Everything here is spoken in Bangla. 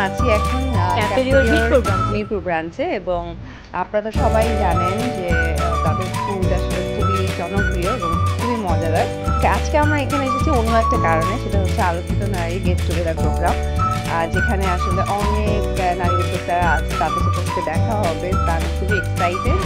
আছি এখন ক্যাফেরিওর মিরপুর ব্রাঞ্চে এবং আপনারা সবাই জানেন যে তাদের ফুড আসলে খুবই জনপ্রিয় এবং খুবই মজাদার। আজকে আমরা এখানে এসেছি অন্য একটা কারণে, সেটা হচ্ছে আলোকিত নারী গেট টুগেদার প্রোগ্রাম, যেখানে আসলে অনেক নারী উদ্যোক্তারা আছে, তাদের সাথে দেখা হবে। তার খুবই এক্সাইটেড।